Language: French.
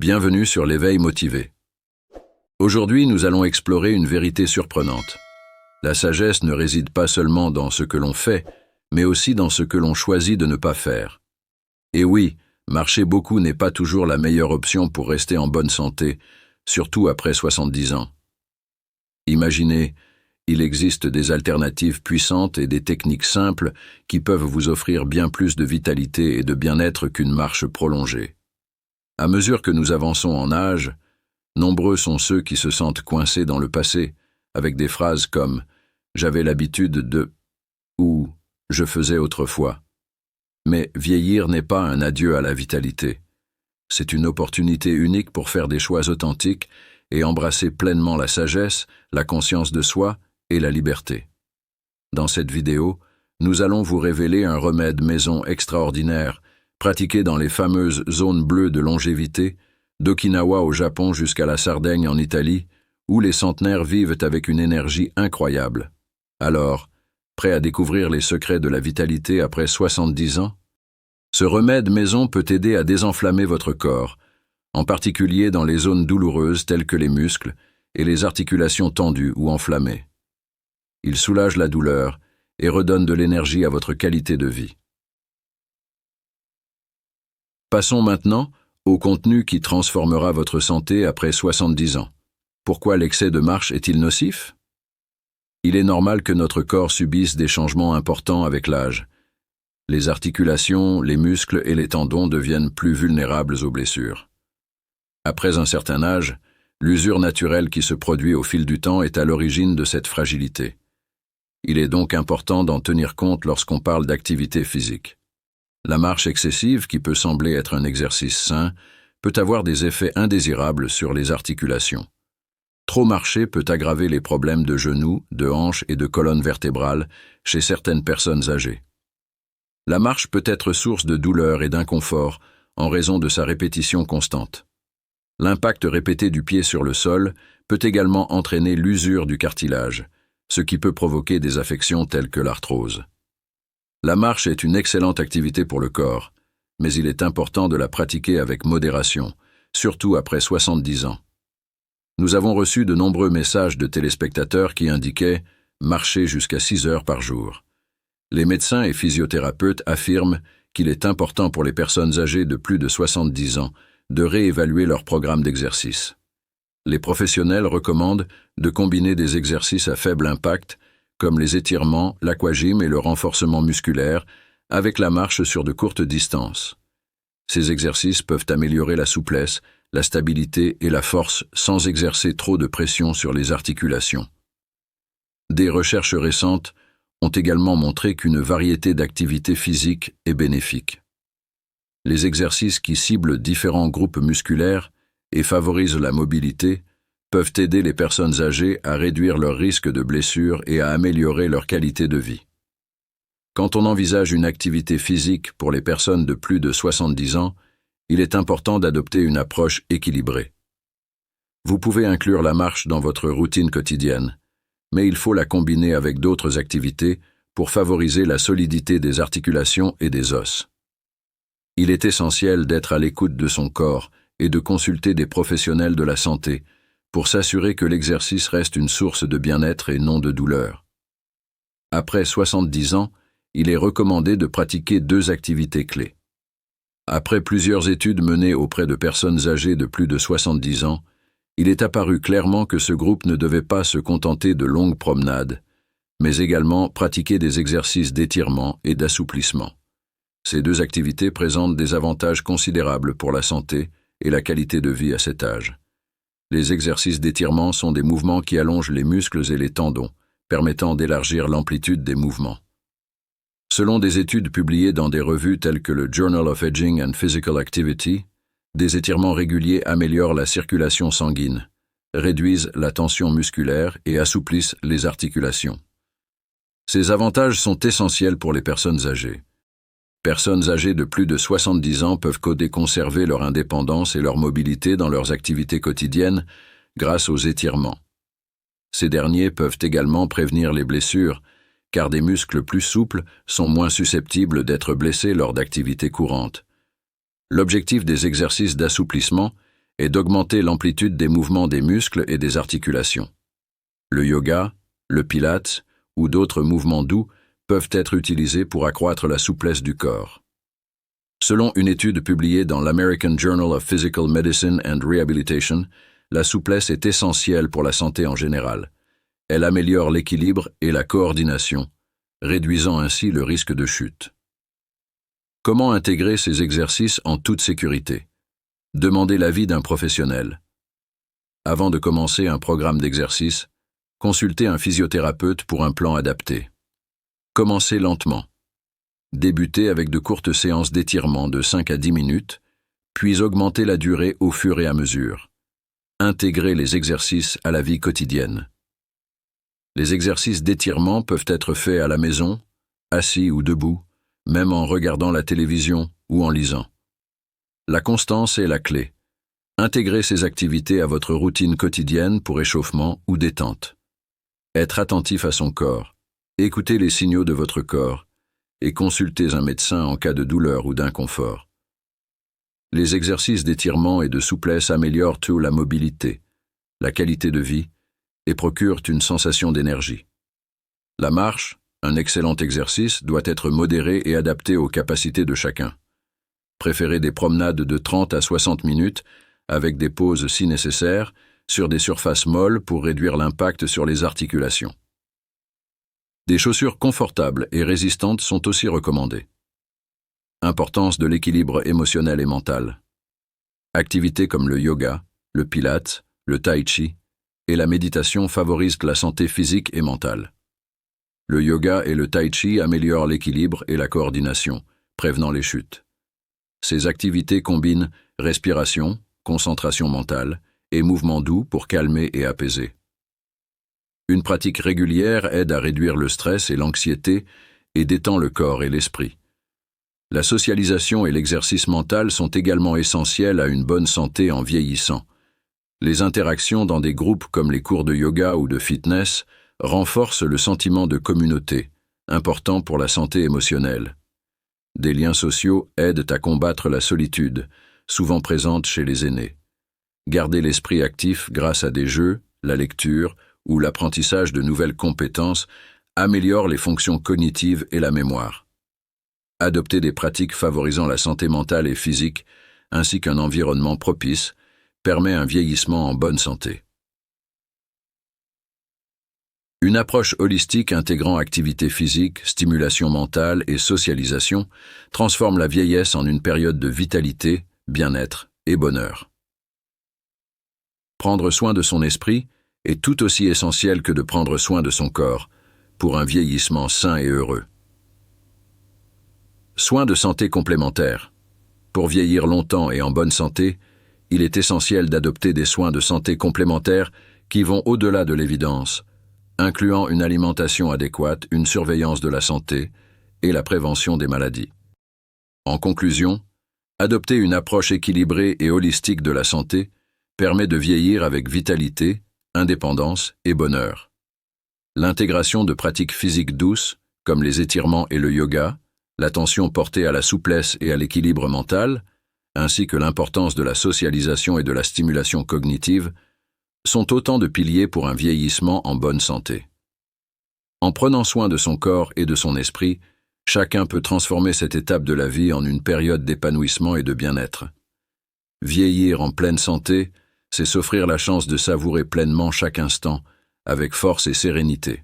Bienvenue sur l'éveil motivé. Aujourd'hui, nous allons explorer une vérité surprenante. La sagesse ne réside pas seulement dans ce que l'on fait, mais aussi dans ce que l'on choisit de ne pas faire. Et oui, marcher beaucoup n'est pas toujours la meilleure option pour rester en bonne santé, surtout après 70 ans. Imaginez, il existe des alternatives puissantes et des techniques simples qui peuvent vous offrir bien plus de vitalité et de bien-être qu'une marche prolongée. À mesure que nous avançons en âge, nombreux sont ceux qui se sentent coincés dans le passé, avec des phrases comme « j'avais l'habitude de » ou « je faisais autrefois ». Mais vieillir n'est pas un adieu à la vitalité. C'est une opportunité unique pour faire des choix authentiques et embrasser pleinement la sagesse, la conscience de soi et la liberté. Dans cette vidéo, nous allons vous révéler un remède maison extraordinaire, pratiqué dans les fameuses zones bleues de longévité, d'Okinawa au Japon jusqu'à la Sardaigne en Italie, où les centenaires vivent avec une énergie incroyable. Alors, prêt à découvrir les secrets de la vitalité après 70 ans? Ce remède maison peut aider à désenflammer votre corps, en particulier dans les zones douloureuses telles que les muscles et les articulations tendues ou enflammées. Il soulage la douleur et redonne de l'énergie à votre qualité de vie. Passons maintenant au contenu qui transformera votre santé après 70 ans. Pourquoi l'excès de marche est-il nocif? Il est normal que notre corps subisse des changements importants avec l'âge. Les articulations, les muscles et les tendons deviennent plus vulnérables aux blessures. Après un certain âge, l'usure naturelle qui se produit au fil du temps est à l'origine de cette fragilité. Il est donc important d'en tenir compte lorsqu'on parle d'activité physique. La marche excessive, qui peut sembler être un exercice sain, peut avoir des effets indésirables sur les articulations. Trop marcher peut aggraver les problèmes de genoux, de hanches et de colonne vertébrale chez certaines personnes âgées. La marche peut être source de douleur et d'inconfort en raison de sa répétition constante. L'impact répété du pied sur le sol peut également entraîner l'usure du cartilage, ce qui peut provoquer des affections telles que l'arthrose. La marche est une excellente activité pour le corps, mais il est important de la pratiquer avec modération, surtout après 70 ans. Nous avons reçu de nombreux messages de téléspectateurs qui indiquaient « marcher jusqu'à 6 heures par jour ». Les médecins et physiothérapeutes affirment qu'il est important pour les personnes âgées de plus de 70 ans de réévaluer leur programme d'exercice. Les professionnels recommandent de combiner des exercices à faible impact, comme les étirements, l'aquagym et le renforcement musculaire, avec la marche sur de courtes distances. Ces exercices peuvent améliorer la souplesse, la stabilité et la force sans exercer trop de pression sur les articulations. Des recherches récentes ont également montré qu'une variété d'activités physiques est bénéfique. Les exercices qui ciblent différents groupes musculaires et favorisent la mobilité peuvent aider les personnes âgées à réduire leur risque de blessures et à améliorer leur qualité de vie. Quand on envisage une activité physique pour les personnes de plus de 70 ans, il est important d'adopter une approche équilibrée. Vous pouvez inclure la marche dans votre routine quotidienne, mais il faut la combiner avec d'autres activités pour favoriser la solidité des articulations et des os. Il est essentiel d'être à l'écoute de son corps et de consulter des professionnels de la santé pour s'assurer que l'exercice reste une source de bien-être et non de douleur. Après 70 ans, il est recommandé de pratiquer 2 activités clés. Après plusieurs études menées auprès de personnes âgées de plus de 70 ans, il est apparu clairement que ce groupe ne devait pas se contenter de longues promenades, mais également pratiquer des exercices d'étirement et d'assouplissement. Ces 2 activités présentent des avantages considérables pour la santé et la qualité de vie à cet âge. Les exercices d'étirement sont des mouvements qui allongent les muscles et les tendons, permettant d'élargir l'amplitude des mouvements. Selon des études publiées dans des revues telles que le Journal of Aging and Physical Activity, des étirements réguliers améliorent la circulation sanguine, réduisent la tension musculaire et assouplissent les articulations. Ces avantages sont essentiels pour les personnes âgées. Personnes âgées de plus de 70 ans peuvent conserver leur indépendance et leur mobilité dans leurs activités quotidiennes grâce aux étirements. Ces derniers peuvent également prévenir les blessures, car des muscles plus souples sont moins susceptibles d'être blessés lors d'activités courantes. L'objectif des exercices d'assouplissement est d'augmenter l'amplitude des mouvements des muscles et des articulations. Le yoga, le pilates ou d'autres mouvements doux peuvent être utilisés pour accroître la souplesse du corps. Selon une étude publiée dans l'American Journal of Physical Medicine and Rehabilitation, la souplesse est essentielle pour la santé en général. Elle améliore l'équilibre et la coordination, réduisant ainsi le risque de chute. Comment intégrer ces exercices en toute sécurité? Demandez l'avis d'un professionnel. Avant de commencer un programme d'exercice, consultez un physiothérapeute pour un plan adapté. Commencez lentement. Débutez avec de courtes séances d'étirement de 5 à 10 minutes, puis augmentez la durée au fur et à mesure. Intégrez les exercices à la vie quotidienne. Les exercices d'étirement peuvent être faits à la maison, assis ou debout, même en regardant la télévision ou en lisant. La constance est la clé. Intégrez ces activités à votre routine quotidienne pour échauffement ou détente. Être attentif à son corps. Écoutez les signaux de votre corps et consultez un médecin en cas de douleur ou d'inconfort. Les exercices d'étirement et de souplesse améliorent tout la mobilité, la qualité de vie et procurent une sensation d'énergie. La marche, un excellent exercice, doit être modéré et adapté aux capacités de chacun. Préférez des promenades de 30 à 60 minutes, avec des pauses si nécessaire, sur des surfaces molles pour réduire l'impact sur les articulations. Des chaussures confortables et résistantes sont aussi recommandées. Importance de l'équilibre émotionnel et mental. Activités comme le yoga, le pilates, le tai chi et la méditation favorisent la santé physique et mentale. Le yoga et le tai chi améliorent l'équilibre et la coordination, prévenant les chutes. Ces activités combinent respiration, concentration mentale et mouvements doux pour calmer et apaiser. Une pratique régulière aide à réduire le stress et l'anxiété et détend le corps et l'esprit. La socialisation et l'exercice mental sont également essentiels à une bonne santé en vieillissant. Les interactions dans des groupes comme les cours de yoga ou de fitness renforcent le sentiment de communauté, important pour la santé émotionnelle. Des liens sociaux aident à combattre la solitude, souvent présente chez les aînés. Garder l'esprit actif grâce à des jeux, la lecture ou l'apprentissage de nouvelles compétences améliore les fonctions cognitives et la mémoire. Adopter des pratiques favorisant la santé mentale et physique, ainsi qu'un environnement propice, permet un vieillissement en bonne santé. Une approche holistique intégrant activité physique, stimulation mentale et socialisation transforme la vieillesse en une période de vitalité, bien-être et bonheur. Prendre soin de son esprit est tout aussi essentiel que de prendre soin de son corps, pour un vieillissement sain et heureux. Soins de santé complémentaires. Pour vieillir longtemps et en bonne santé, il est essentiel d'adopter des soins de santé complémentaires qui vont au-delà de l'évidence, incluant une alimentation adéquate, une surveillance de la santé et la prévention des maladies. En conclusion, adopter une approche équilibrée et holistique de la santé permet de vieillir avec vitalité, indépendance et bonheur. L'intégration de pratiques physiques douces, comme les étirements et le yoga, l'attention portée à la souplesse et à l'équilibre mental, ainsi que l'importance de la socialisation et de la stimulation cognitive, sont autant de piliers pour un vieillissement en bonne santé. En prenant soin de son corps et de son esprit, chacun peut transformer cette étape de la vie en une période d'épanouissement et de bien-être. Vieillir en pleine santé, c'est s'offrir la chance de savourer pleinement chaque instant, avec force et sérénité.